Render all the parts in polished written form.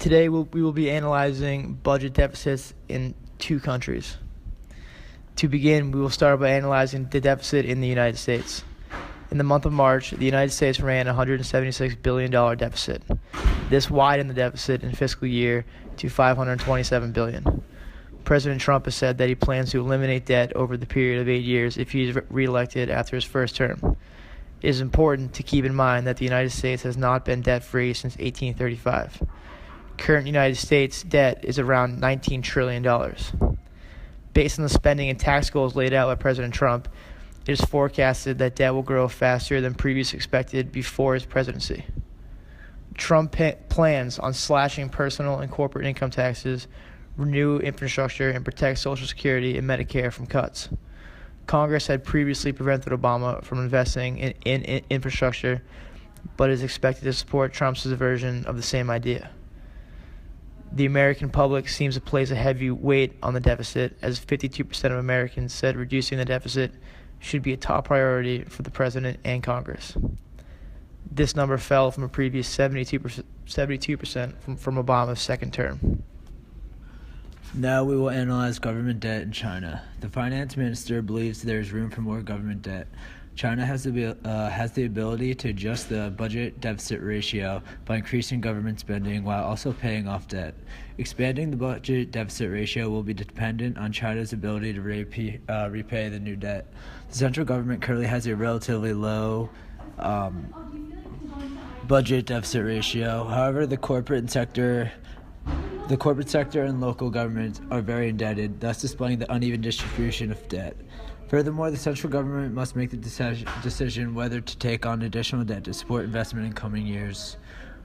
Today we will be analyzing budget deficits in two countries. To begin, we will start by analyzing the deficit in the United States. In the month of March, the United States ran a $176 billion deficit. This widened the deficit in fiscal year to $527 billion. President Trump has said that he plans to eliminate debt over the period of 8 years if he is reelected after his first term. It is important to keep in mind that the United States has not been debt-free since 1835. Current United States debt is around $19 trillion. Based on the spending and tax goals laid out by President Trump, it is forecasted that debt will grow faster than previously expected before his presidency. Trump plans on slashing personal and corporate income taxes, renew infrastructure, and protect Social Security and Medicare from cuts. Congress had previously prevented Obama from investing in infrastructure, but is expected to support Trump's version of the same idea. The American public seems to place a heavy weight on the deficit, as 52% of Americans said reducing the deficit should be a top priority for the president and Congress. This number fell from a previous 72% from Obama's second term. Now we will analyze government debt in China. The finance minister believes there is room for more government debt. China has the ability to adjust the budget-deficit ratio by increasing government spending while also paying off debt. Expanding the budget-deficit ratio will be dependent on China's ability to repay the new debt. The central government currently has a relatively low budget-deficit ratio. However, the corporate sector and local governments are very indebted, thus displaying the uneven distribution of debt. Furthermore, the central government must make the decision whether to take on additional debt to support investment in coming years.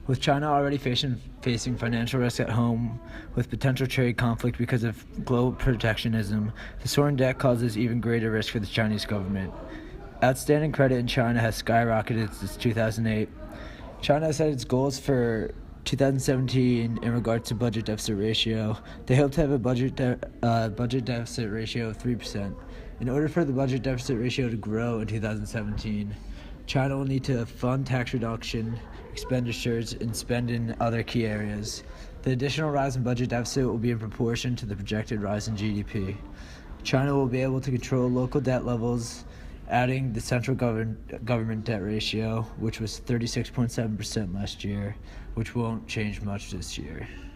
With China already facing financial risk at home, with potential trade conflict because of global protectionism, the soaring debt causes even greater risk for the Chinese government. Outstanding credit in China has skyrocketed since 2008. China has set its goals for 2017 in regards to budget deficit ratio. They hope to have a budget deficit ratio of 3%. In order for the budget deficit ratio to grow in 2017, China will need to fund tax reduction, expenditures, and spend in other key areas. The additional rise in budget deficit will be in proportion to the projected rise in GDP. China will be able to control local debt levels, adding the central government debt ratio, which was 36.7% last year, which won't change much this year.